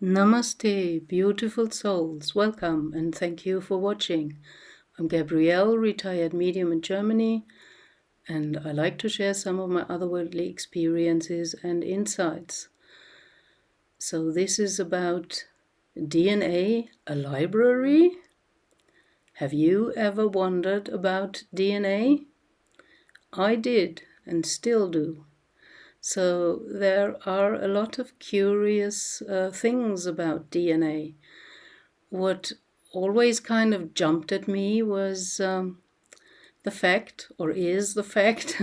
Namaste, beautiful souls. Welcome and thank you for watching. I'm Gabrielle, retired medium in Germany, and I like to share some of my otherworldly experiences and insights. So this is about DNA, a library. Have you ever wondered about DNA? I did and still do. So there are a lot of curious things about DNA. What always kind of jumped at me was the fact, or is the fact,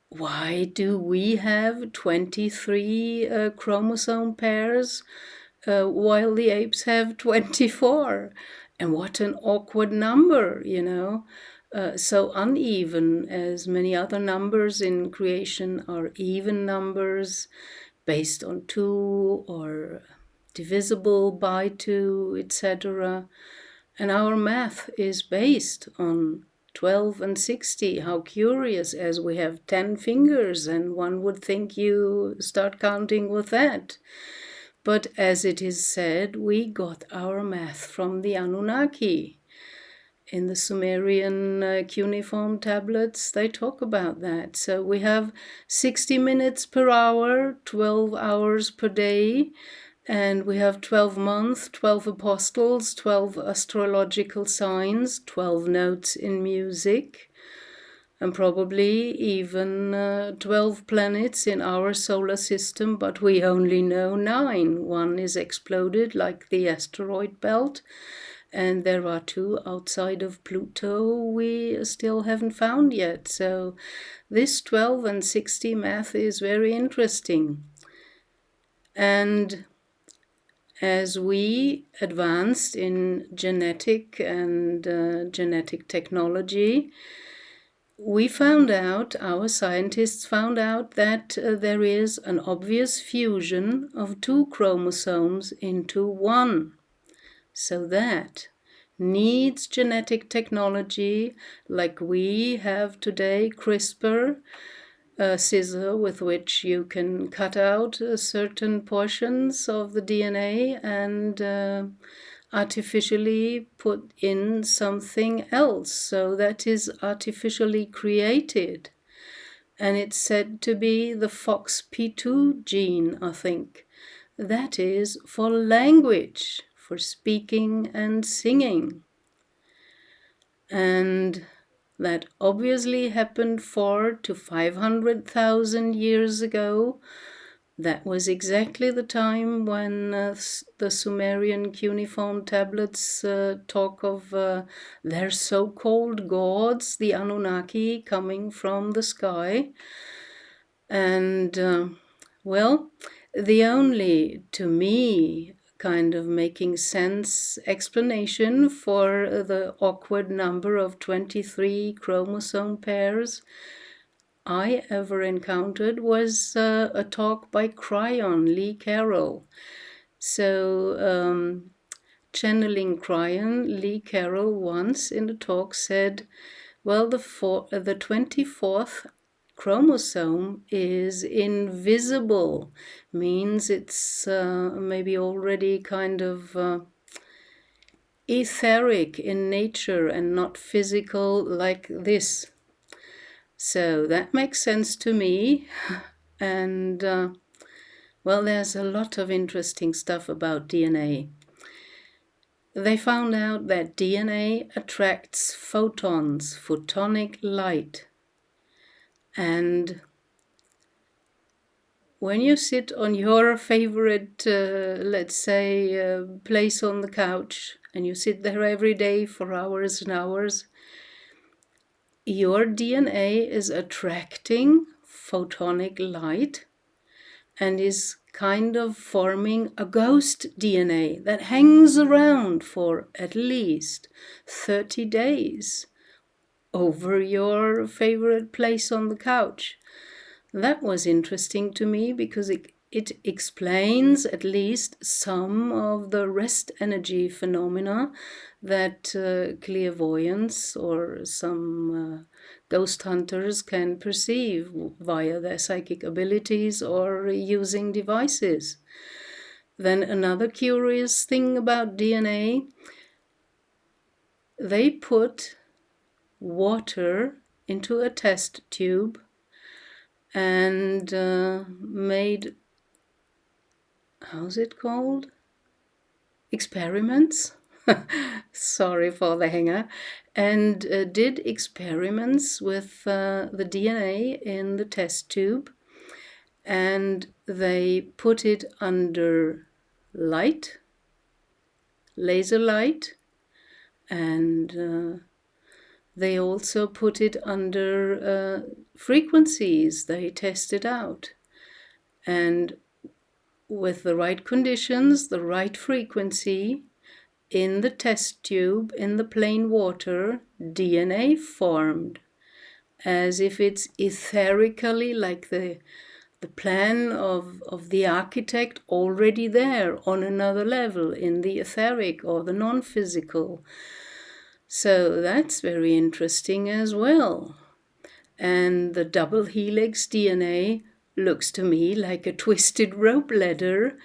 why do we have 23 chromosome pairs while the apes have 24? And what an awkward number, so uneven, as many other numbers in creation are even numbers based on 2 or divisible by 2, etc. And our math is based on 12 and 60. How curious, as we have 10 fingers, and one would think you start counting with that. But as it is said, we got our math from the Anunnaki. In the Sumerian cuneiform tablets, they talk about that. So we have 60 minutes per hour, 12 hours per day, and we have 12 months, 12 apostles, 12 astrological signs, 12 notes in music, and probably even 12 planets in our solar system, but we only know 9. One is exploded, like the asteroid belt, and there are 2 outside of Pluto we still haven't found yet. So this 12 and 60 math is very interesting. And as we advanced in genetic and genetic technology, our scientists found out that there is an obvious fusion of 2 chromosomes into 1. So that needs genetic technology like we have today, CRISPR, a scissor with which you can cut out certain portions of the DNA and artificially put in something else. So that is artificially created. And it's said to be the FOXP2 gene, I think. That is for language, for speaking and singing. And that obviously happened 400 to 500,000 years ago. That was exactly the time when the Sumerian cuneiform tablets talk of their so-called gods, the Anunnaki, coming from the sky. And, the only, to me, kind of making sense explanation for the awkward number of 23 chromosome pairs I ever encountered was a talk by Cryon, Lee Carroll. So, channeling Cryon, Lee Carroll once in the talk said, well, the 24th chromosome is invisible, means it's maybe already kind of etheric in nature and not physical like this. So that makes sense to me. And there's a lot of interesting stuff about DNA. They found out that DNA attracts photons, photonic light. And when you sit on your favorite, let's say, place on the couch, and you sit there every day for hours and hours, your DNA is attracting photonic light and is kind of forming a ghost DNA that hangs around for at least 30 days over your favorite place on the couch. That was interesting to me because it explains at least some of the rest energy phenomena that clairvoyants or some ghost hunters can perceive via their psychic abilities or using devices. Then another curious thing about DNA, they put water into a test tube and made, how's it called? Experiments. Sorry for the hanger. And did experiments with the DNA in the test tube. And they put it under light, laser light, and they also put it under frequencies. They tested out. And with the right conditions, the right frequency, in the test tube, in the plain water, DNA formed, as if it's etherically, like the plan of the architect already there on another level, in the etheric or the non-physical. So that's very interesting as well. And the double helix DNA looks to me like a twisted rope ladder.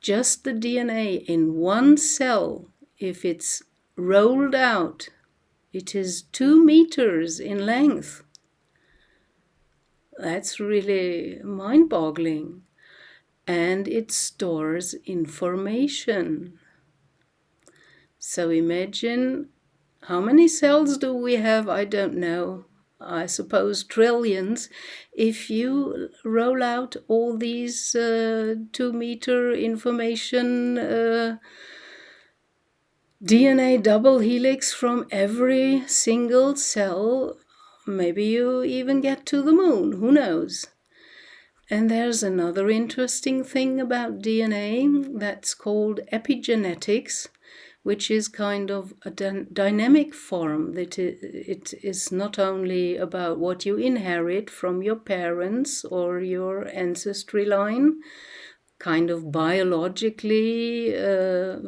Just the DNA in one cell, if it's rolled out, it is 2 meters in length. That's really mind-boggling. And it stores information. So imagine, how many cells do we have? I don't know. I suppose trillions. If you roll out all these 2-meter information DNA double helix from every single cell, maybe you even get to the moon, who knows? And there's another interesting thing about DNA that's called epigenetics, which is kind of a dynamic form. That it is not only about what you inherit from your parents or your ancestry line, kind of biologically,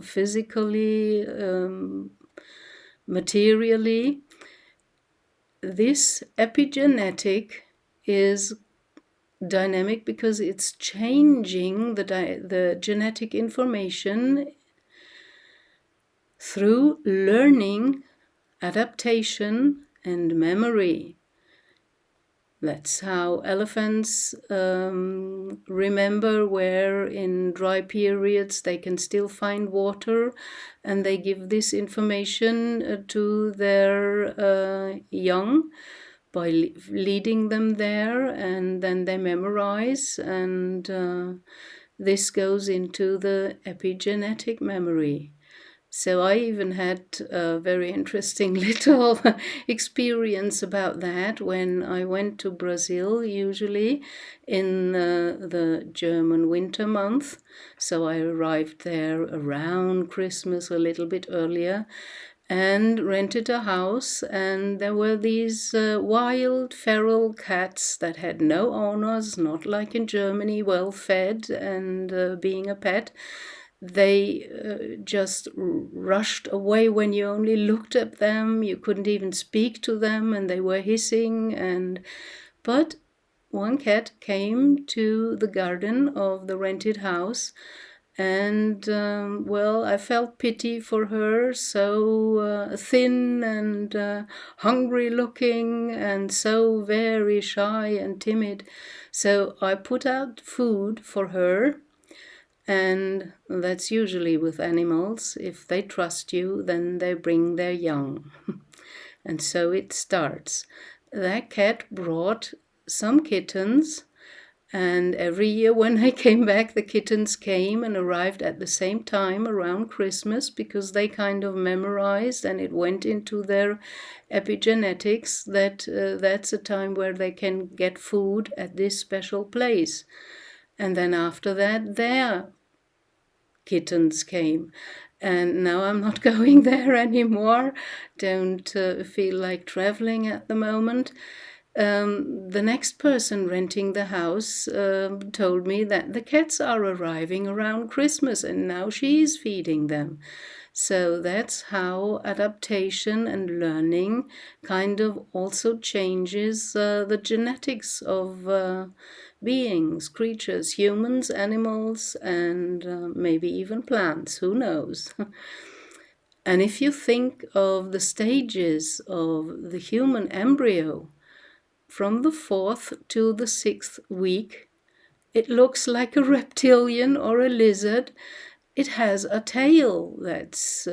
physically, materially. This epigenetic is dynamic because it's changing the genetic information through learning, adaptation, and memory. That's how elephants remember where in dry periods they can still find water, and they give this information to their young by leading them there, and then they memorize, and this goes into the epigenetic memory. So I even had a very interesting little experience about that when I went to Brazil, usually in the German winter month. So I arrived there around Christmas, a little bit earlier, and rented a house, and there were these wild feral cats that had no owners, not like in Germany, well fed and being a pet. They just rushed away when you only looked at them. You couldn't even speak to them, and they were hissing. But one cat came to the garden of the rented house, and well, I felt pity for her, so thin and hungry looking, and so very shy and timid. So I put out food for her. And that's usually with animals. If they trust you, then they bring their young. And so it starts. That cat brought some kittens, and every year when I came back, the kittens came and arrived at the same time around Christmas, because they kind of memorized, and it went into their epigenetics that that's a time where they can get food at this special place. And then after that, their kittens came. And now I'm not going there anymore. Don't feel like traveling at the moment. The next person renting the house told me that the cats are arriving around Christmas, and now she's feeding them. So that's how adaptation and learning kind of also changes the genetics of beings, creatures, humans, animals, and maybe even plants, who knows? And if you think of the stages of the human embryo, from the 4th to the 6th week, it looks like a reptilian or a lizard. It has a tail that's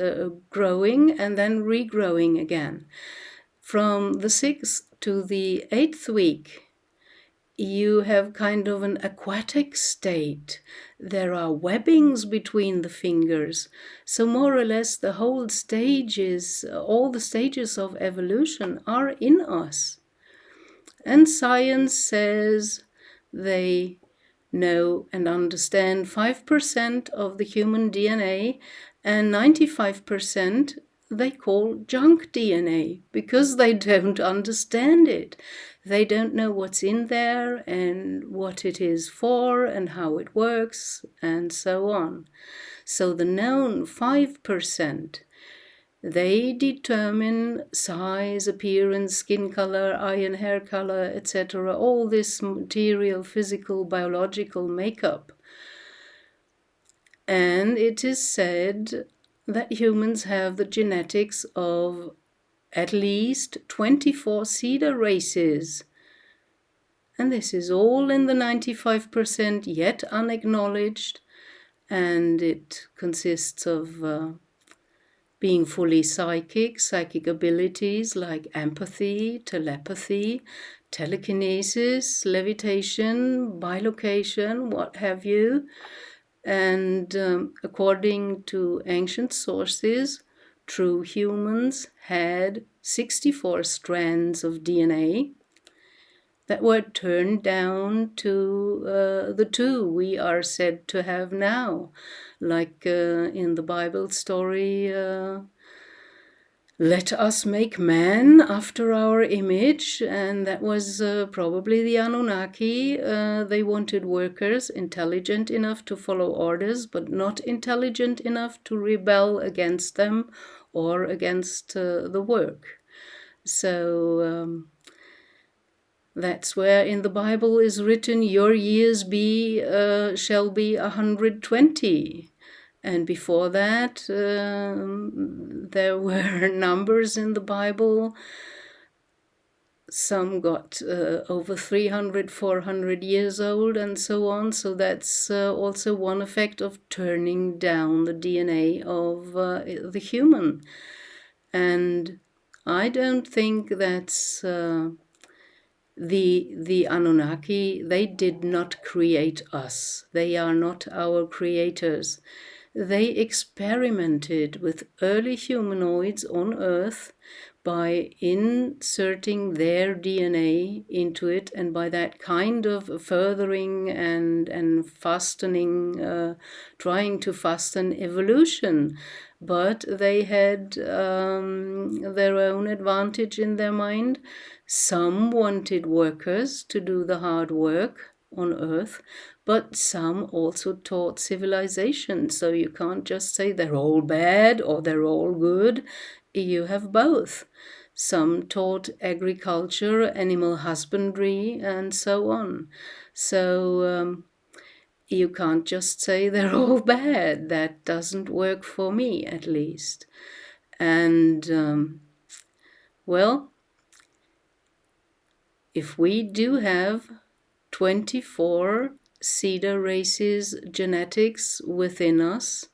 growing and then regrowing again. From the 6th to the 8th week, you have kind of an aquatic state. There are webbings between the fingers. So more or less the whole stages, all the stages of evolution are in us. And science says they know and understand 5% of the human DNA, and 95% they call junk DNA because they don't understand it. They don't know what's in there and what it is for and how it works and so on. So the known 5%, they determine size, appearance, skin color, eye and hair color, etc. All this material, physical, biological makeup. And it is said that humans have the genetics of at least 24 cedar races. And this is all in the 95% yet unacknowledged. And it consists of being fully psychic abilities like empathy, telepathy, telekinesis, levitation, bilocation, what have you. And according to ancient sources, true humans had 64 strands of DNA that were turned down to the 2 we are said to have now. Like in the Bible story, let us make man after our image, and that was probably the Anunnaki. They wanted workers intelligent enough to follow orders, but not intelligent enough to rebel against them or against the work. So that's where in the Bible is written, your years shall be 120. And before that, there were numbers in the Bible. Some got over 300, 400 years old and so on. So that's also one effect of turning down the DNA of the human. And I don't think that's the Anunnaki. They did not create us. They are not our creators. They experimented with early humanoids on Earth by inserting their DNA into it, and by that kind of furthering and fastening, trying to fasten evolution. But they had their own advantage in their mind. Some wanted workers to do the hard work on Earth, but some also taught civilization. So you can't just say they're all bad or they're all good. You have both. Some taught agriculture, animal husbandry, and so on. So you can't just say they're all bad. That doesn't work for me, at least. And, well, if we do have 24 cedar races genetics within us,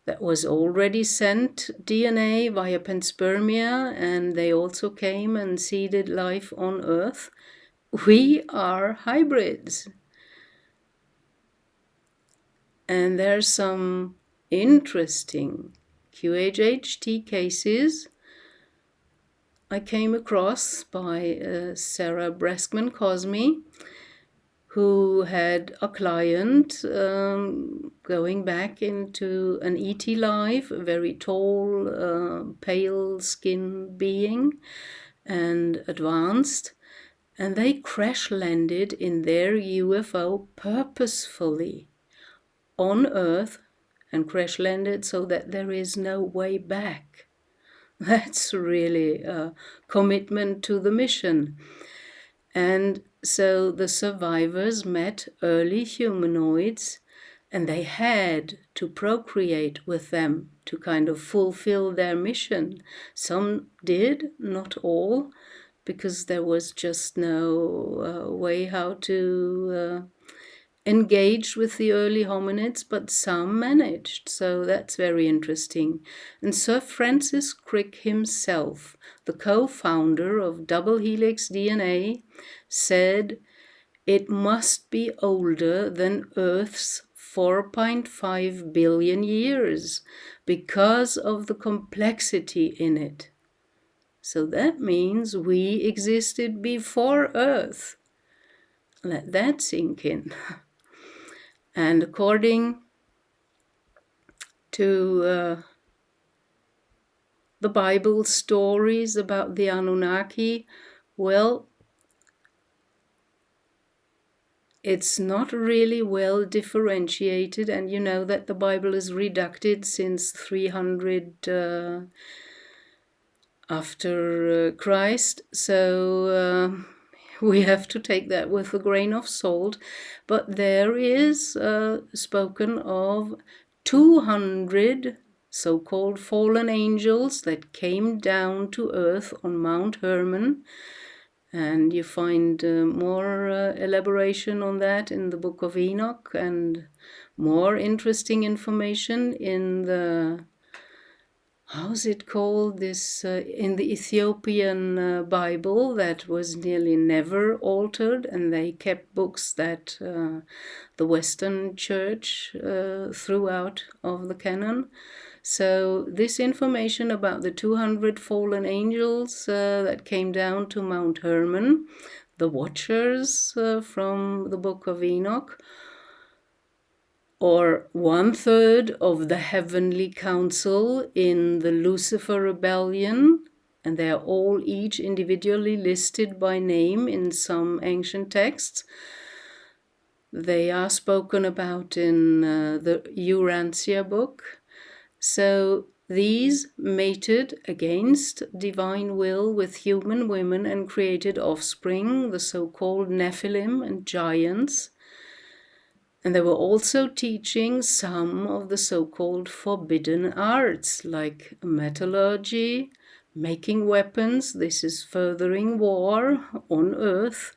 that was already sent DNA via panspermia, and they also came and seeded life on Earth. We are hybrids. And there's some interesting QHHT cases I came across by Sarah Breskman-Cosme, who had a client going back into an ET life, a very tall, pale skin being, and advanced. And they crash landed in their UFO purposefully on Earth and crash landed so that there is no way back. That's really a commitment to the mission. And so the survivors met early humanoids, and they had to procreate with them to kind of fulfill their mission. Some did, not all, because there was just no way how to engage with the early hominids, but some managed. So that's very interesting. And Sir Francis Crick himself, the co-founder of Double Helix DNA, said it must be older than Earth's 4.5 billion years because of the complexity in it. So that means we existed before Earth. Let that sink in. And according to the Bible stories about the Anunnaki, well, it's not really well differentiated, and you know that the Bible is redacted since 300 after Christ, so we have to take that with a grain of salt. But there is spoken of 200 so-called fallen angels that came down to earth on Mount Hermon. And you find more elaboration on that in the Book of Enoch, and more interesting information in the, how's it called, this in the Ethiopian Bible that was nearly never altered, and they kept books that the Western Church threw out of the canon. So this information about the 200 fallen angels that came down to Mount Hermon, the Watchers from the Book of Enoch, or 1/3 of the Heavenly Council in the Lucifer Rebellion, and they are all each individually listed by name in some ancient texts. They are spoken about in the Urantia book. So these mated against divine will with human women and created offspring, the so-called Nephilim and giants. And they were also teaching some of the so-called forbidden arts, like metallurgy, making weapons. This is furthering war on Earth,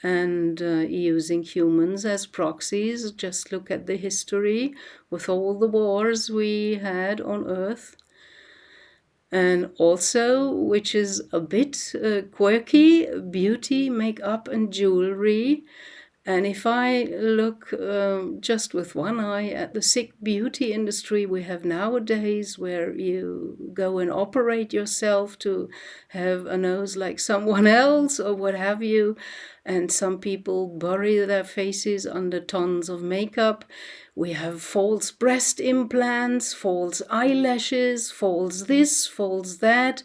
and using humans as proxies. Just look at the history with all the wars we had on Earth. And also, which is a bit quirky, beauty, makeup, and jewelry. And if I look just with one eye at the sick beauty industry we have nowadays, where you go and operate yourself to have a nose like someone else or what have you, and some people bury their faces under tons of makeup. We have false breast implants, false eyelashes, false this, false that.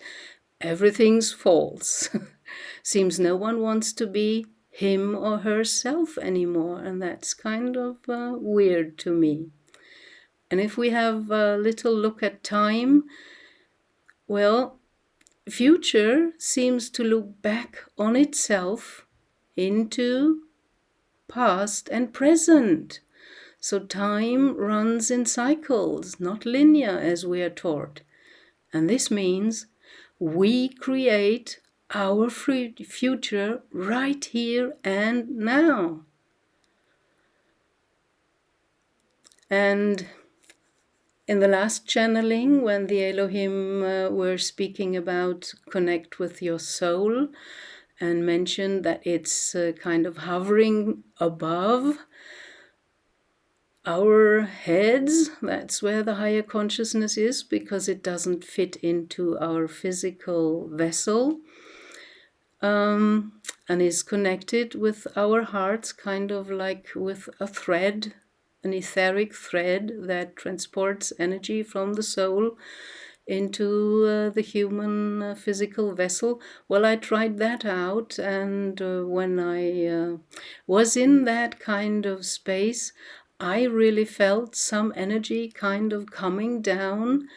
Everything's false. Seems no one wants to be him or herself anymore, and that's kind of weird to me. And if we have a little look at time, well, future seems to look back on itself into past and present. So time runs in cycles, not linear as we are taught. And this means we create our future right here and now. And in the last channeling, when the Elohim were speaking about connect with your soul, and mentioned that it's kind of hovering above our heads, that's where the higher consciousness is, because it doesn't fit into our physical vessel. And is connected with our hearts, kind of like with a thread, an etheric thread that transports energy from the soul into the human physical vessel. Well, I tried that out, and when I was in that kind of space, I really felt some energy kind of coming down,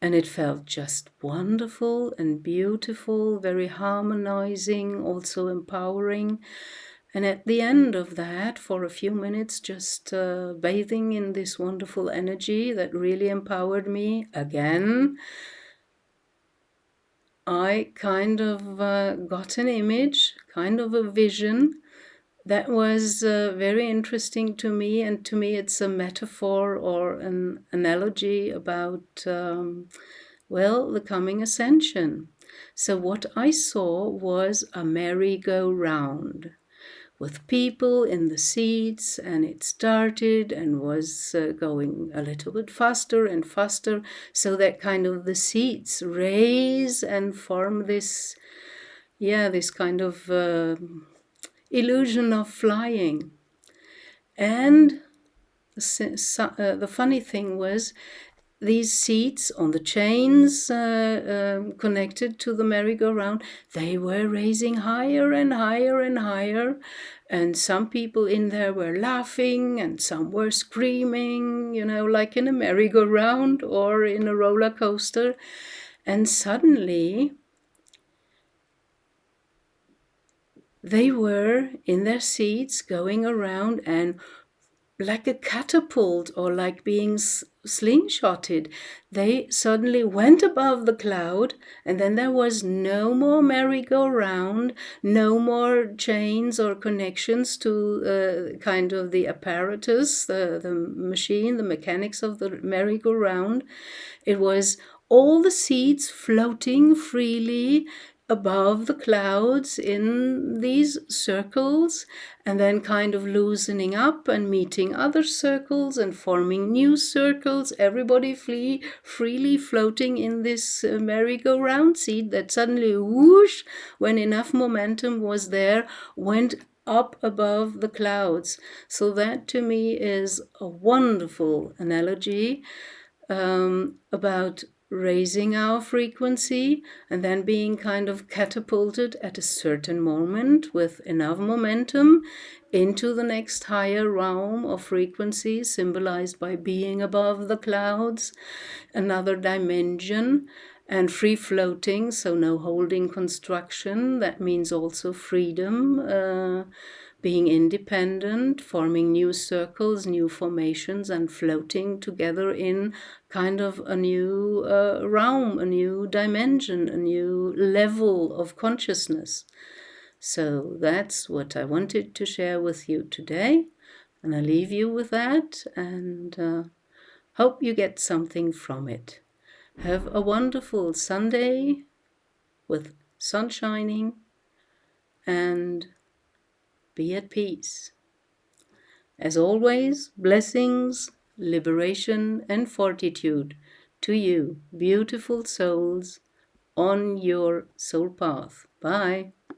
and it felt just wonderful and beautiful, very harmonizing, also empowering. And at the end of that, for a few minutes, just bathing in this wonderful energy that really empowered me again, I kind of got an image, kind of a vision that was very interesting to me. And to me, it's a metaphor or an analogy about, well, the coming ascension. So what I saw was a merry-go-round with people in the seats, and it started and was going a little bit faster and faster, so that kind of the seats raise and form this, this kind of illusion of flying. And the funny thing was, these seats on the chains connected to the merry-go-round, they were raising higher and higher and higher. And some people in there were laughing and some were screaming, like in a merry-go-round or in a roller coaster. And suddenly they were in their seats going around, and like a catapult or like being slingshotted, they suddenly went above the cloud, and then there was no more merry-go-round, no more chains or connections to kind of the apparatus, the machine, the mechanics of the merry-go-round. It was all the seeds floating freely above the clouds in these circles, and then kind of loosening up and meeting other circles and forming new circles, everybody freely floating in this merry-go-round seed that suddenly, whoosh, when enough momentum was there, went up above the clouds. So that to me is a wonderful analogy about raising our frequency and then being kind of catapulted at a certain moment with enough momentum into the next higher realm of frequency, symbolized by being above the clouds, another dimension, and free floating, so no holding construction. That means also freedom, being independent, forming new circles, new formations, and floating together in kind of a new realm, a new dimension, a new level of consciousness. So that's what I wanted to share with you today. And I leave you with that, and hope you get something from it. Have a wonderful Sunday with sun shining, and be at peace. As always, blessings, liberation, and fortitude to you, beautiful souls, on your soul path. Bye.